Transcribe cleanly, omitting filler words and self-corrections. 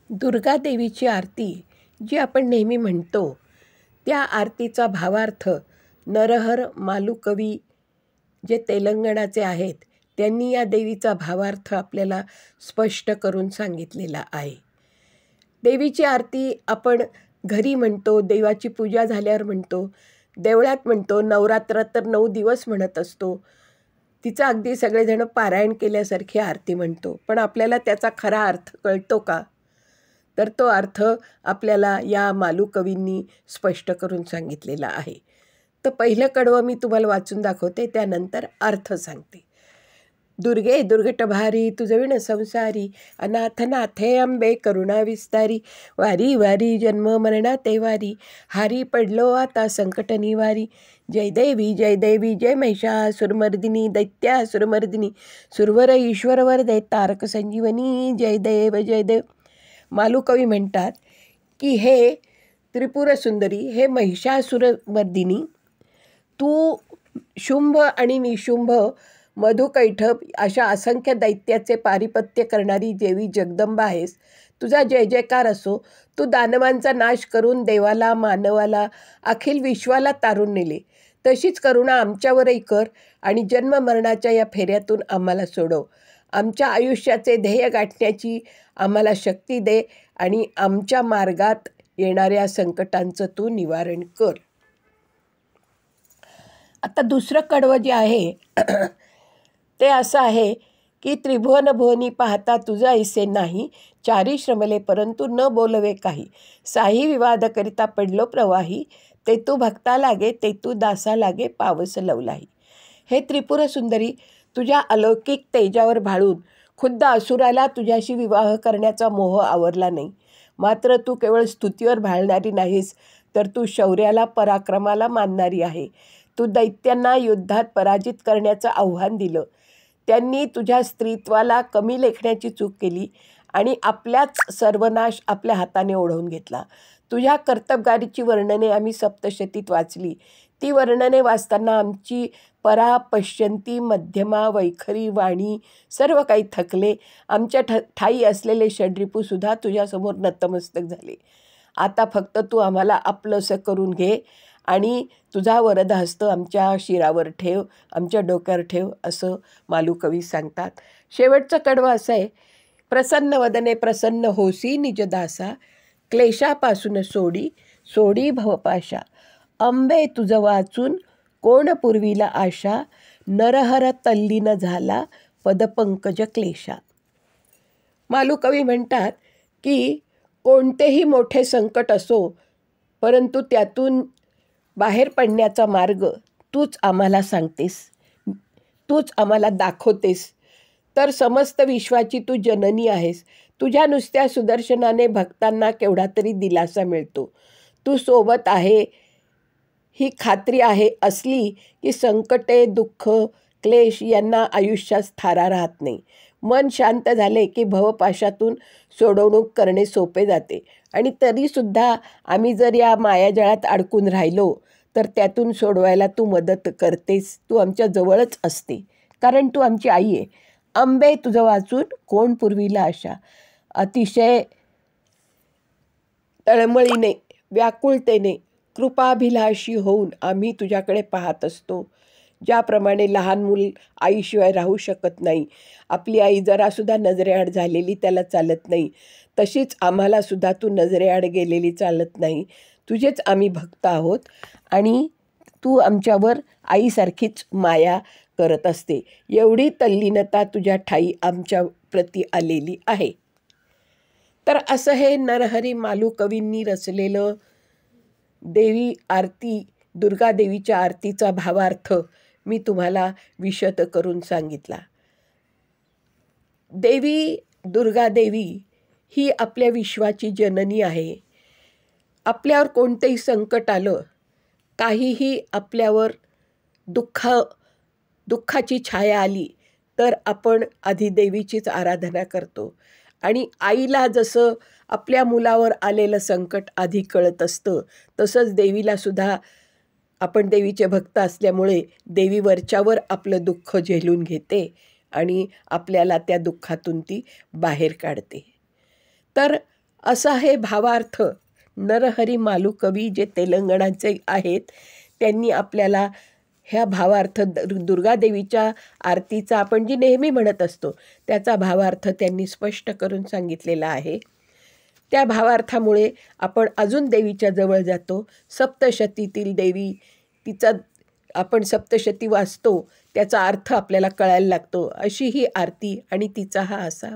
दुर्गा देवीची आरती जी आपण नेहमी म्हणतो, त्या आरतीचा भावार्थ नरहर मालुकवी जे तेलंगणाचे आहेत, त्यांनी या देवीचा भावार्थ आपल्याला स्पष्ट करून सांगितलेला आहे. देवीची आरती आपण घरी म्हणतो, देवाची पूजा झाल्यावर म्हणतो, देवळात म्हणतो, नवरात्रात तर 9 दिवस म्हणत असतो. तिचं अगदी सगळेजण पारायण केल्यासारखी आरती म्हणतो. पण आपल्याला त्याचा खरा अर्थ कळतो का? तर तो अर्थ आपल्याला या मालुकवींनी स्पष्ट करून सांगितलेला आहे. तर पहिलं कडवं मी तुम्हाला वाचून दाखवते, त्यानंतर अर्थ सांगते. दुर्गे दुर्गटभारी तुझविण संसारी, अनाथ नाथे अंबे करुणा विस्तारी, वारी वारी जन्म मरणा ते वारी, हारी पडलो आता संकट निवारी. जय देवी जय महिषासुरमर्दिनी दैत्यासुरमर्दिनी, सुरवर ईश्वरवर दे तारक संजीवनी. जय देव. मालुकवी म्हणतात की हे त्रिपुर सुंदरी, हे महिषासुरमर्दिनी, तू शुंभ आणि निशुंभ, मधुकैठभ अशा असंख्य दैत्याचे पारिपत्य करणारी देवी जगदंबा आहेस. तुझा जय जयकार असो. तू दानवांचा नाश करून देवाला, मानवाला, अखिल विश्वाला तारून नेले. तशीच करुणा आमच्यावरही कर आणि जन्ममरणाच्या या फेऱ्यातून आम्हाला सोडव. आमच्या आयुष्याचे ध्येय गाठण्याची आम्हाला शक्ती दे आणि आमच्या मार्गात येणाऱ्या संकटांचं तू निवारण कर. आता दुसरं कडवं जे आहे ते असं आहे की त्रिभुवन भुवनी पाहता तुझा ऐसे नाही, चारी श्रमले परंतु न बोलवे काही, साही विवाद करिता पडलो प्रवाही, ते तू भक्ता लागे ते तू दासा लागे पावस लवलाही. हे त्रिपुर सुंदरी, तुझ्या अलौकिक तेजावर भाळून खुद्द असुराला तुझ्याशी विवाह करण्याचा मोह आवरला नाही. मात्र तू केवळ स्तुतीवर भाळणारी नाहीस, तर तू शौर्याला, पराक्रमाला मानणारी आहे. तू दैत्यांना युद्धात पराजित करण्याचं आव्हान दिलं. त्यांनी तुझ्या स्त्रीत्वाला कमी लेखण्याची चूक केली आणि आपल्याच सर्वनाश आपल्या हाताने ओढवून घेतला. तुझ्या कर्तबगारीची वर्णने आम्ही सप्तशतीत वाचली. ती वर्णने वाचताना आमची परा, पश्यंती, मध्यमा, वैखरी, वाणी सर्व काही थकले. आमच्या ठाई असलेले षड्रिपूसुद्धा तुझ्यासमोर नतमस्तक झाले. आता फक्त तू आम्हाला आपलंसं करून घे आणि तुझा वरदहस्त आमच्या शिरावर ठेव, आमच्या डोक्यावर ठेव, असं मालुकवी सांगतात. शेवटचं कडवं असं आहे, प्रसन्न वदने प्रसन्न होसी निजदासा, क्लेशापासून सोडी भवपाशा, अंबे तुझ वाचून कोण पूर्वीला आशा, नरहर तल्लीन झाला पदपंकज क्लेशा. मालुकवी म्हणतात की कोणतेही मोठे संकट असो, परंतु त्यातून बाहेर पडण्याचा मार्ग तूच आम्हाला सांगतेस, तूच आम्हाला दाखवतेस. तर समस्त विश्वाची तू जननी आहेस. तुझ्या नुसत्या सुदर्शनाने भक्तांना केवढा तरी दिलासा मिळतो. तू सोबत आहे ही खात्री आहे असली की संकटे, दुःख, क्लेश यांना आयुष्यात थारा राहत नाही. मन शांत झाले की भवपाशातून सोडवणूक करणे सोपे जाते. आणि तरीसुद्धा आम्ही जर या मायाजाळात अडकून राहिलो तर त्यातून सोडवायला तू मदत करतेस. तू आमच्या जवळच असते, कारण तू आमची आई आहे. अंबे तुझं वाचून कोण पूर्वीला आशा. अतिशय तळमळीने, व्याकुळतेने, कृपाभिलाषी होऊन आम्ही तुझ्याकडे पाहत असतो. ज्याप्रमाणे लहान मूल आईशिवाय राहू शकत नाही, आपली आई जरासुद्धा नजरेआड झालेली त्याला चालत नाही, तशीच आम्हालासुद्धा तू नजरेआड गेलेली चालत नाही. तुझेच आम्ही भक्त आहोत आणि तू आमच्यावर आईसारखीच माया करत असते. एवढी तल्लीनता तुझ्या ठाई आमच्या प्रती आलेली आहे. तर असं हे नरहरी मालुकवींनी रचलेलं देवी आरती, दुर्गा देवीच्या आरतीचा भावार्थ मी तुम्हाला विशद करून सांगितला. देवी दुर्गा देवी ही आपल्या विश्वाची जननी आहे. आपल्यावर कोणतेही संकट आलं, काहीही आपल्यावर दुःखाची छाया आली तर आपण आधी देवीचीच आराधना करतो. आणि आईला जसं आपल्या मुलावर आलेलं संकट आधी कळत असतं, तसंच देवीलासुद्धा आपण देवीचे भक्त असल्यामुळे देवी वरच्यावर आपलं दुःख झेलून घेते आणि आपल्याला त्या दुःखातून ती बाहेर काढते. तर असा हे भावार्थ नरहरी मालू कवी जे तेलंगणाचे आहेत त्यांनी आपल्याला ह्या भावार्थ दुर्गादेवीच्या आरतीचा आपण जी नेहमी म्हणत असतो त्याचा भावार्थ त्यांनी स्पष्ट करून सांगितलेला आहे. त्या भावार्थामुळे आपण अजून देवीच्या जवळ जातो. सप्तशतीतील देवी तिचा आपण सप्तशती वाचतो त्याचा अर्थ आपल्याला कळायला लागतो. अशी ही आरती आणि तिचा हा असा